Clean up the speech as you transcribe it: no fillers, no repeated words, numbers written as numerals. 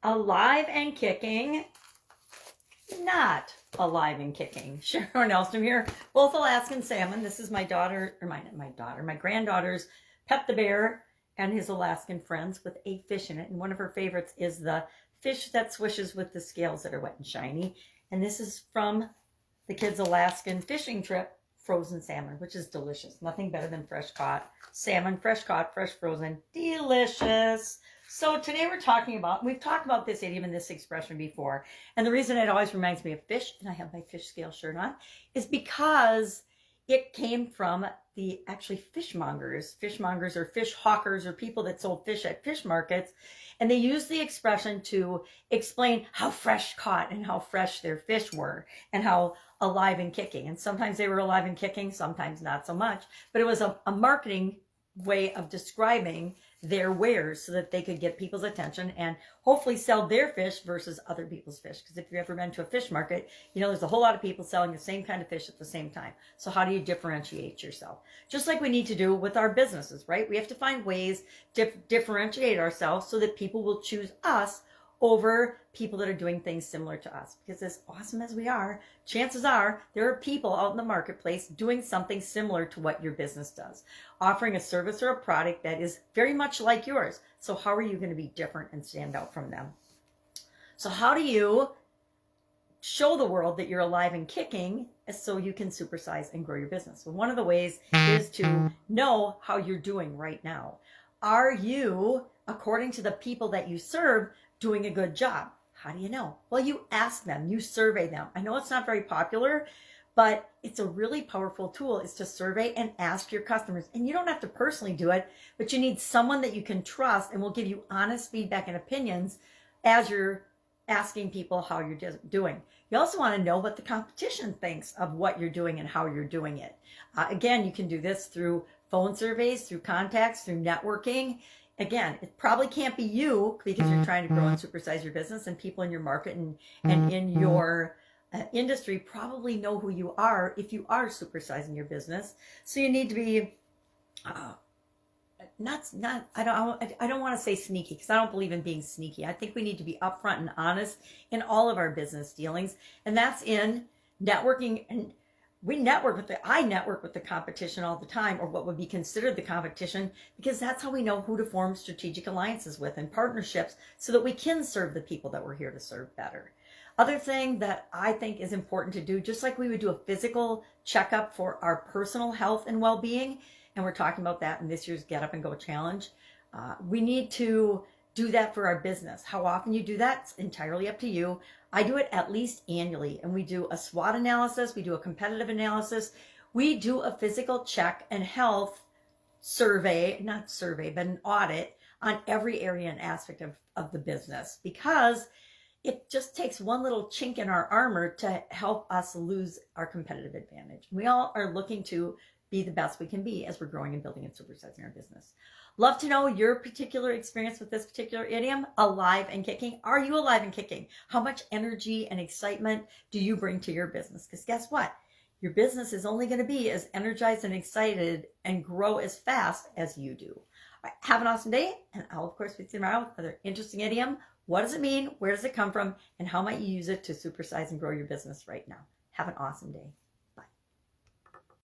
Alive and kicking, not alive and kicking. Horne-Ellstrom here, both Alaskan salmon. This is my daughter, or my granddaughter's Pet the Bear and his Alaskan friends with a fish in it. And one of her favorites is the fish that swishes with the scales that are wet and shiny. And this is from the kids' Alaskan fishing trip, frozen salmon, which is delicious. Nothing better than fresh caught salmon, fresh caught, fresh frozen, delicious. So today we've talked about this idiom and this expression before. And the reason it always reminds me of fish, and I have my fish scale shirt on, is because it came from the actually fishmongers or fish hawkers or people that sold fish at fish markets. And they used the expression to explain how fresh caught and how fresh their fish were and how alive and kicking. And sometimes they were alive and kicking, sometimes not so much. But it was a marketing way of describing their wares so that they could get people's attention and hopefully sell their fish versus other people's fish. Because if you've ever been to a fish market, you know there's a whole lot of people selling the same kind of fish at the same time. So how do you differentiate yourself? Just like we need to do with our businesses, right? We have to find ways to differentiate ourselves so that people will choose us over people that are doing things similar to us. Because as awesome as we are, chances are there are people out in the marketplace doing something similar to what your business does, offering a service or a product that is very much like yours. So how are you going to be different and stand out from them? So how do you show the world that you're alive and kicking so you can supersize and grow your business? Well, one of the ways is to know how you're doing right now. Are you, according to the people that you serve, doing a good job? How do you know? Well, you ask them, you survey them. I know it's not very popular, but it's a really powerful tool is to survey and ask your customers. And you don't have to personally do it, but you need someone that you can trust and will give you honest feedback and opinions as you're asking people how you're doing. You also want to know what the competition thinks of what you're doing and how you're doing it. Again, you can do this through phone surveys, through contacts, through networking. Again, it probably can't be you because you're trying to grow and supersize your business, and people in your market and in your industry probably know who you are if you are supersizing your business. So you need to be I don't want to say sneaky because I don't believe in being sneaky. I think we need to be upfront and honest in all of our business dealings, and that's in networking. And I network with the competition all the time, or what would be considered the competition, because that's how we know who to form strategic alliances with and partnerships so that we can serve the people that we're here to serve better. Other thing that I think is important to do, just like we would do a physical checkup for our personal health and well-being, and we're talking about that in this year's Get Up and Go Challenge, we need to do that for our business. How often you do that, it's entirely up to you. I do it at least annually, and we do a SWOT analysis, we do a competitive analysis, we do a physical check and health survey, not survey, but an audit on every area and aspect of the business, because it just takes one little chink in our armor to help us lose our competitive advantage. We all are looking to be the best we can be as we're growing and building and supersizing our business. Love to know your particular experience with this particular idiom, alive and kicking. Are you alive and kicking? How much energy and excitement do you bring to your business? Because guess what? Your business is only going to be as energized and excited and grow as fast as you do. All right, have an awesome day, and I'll of course be tomorrow with another interesting idiom. What does it mean? Where does it come from? And how might you use it to supersize and grow your business right now? Have an awesome day.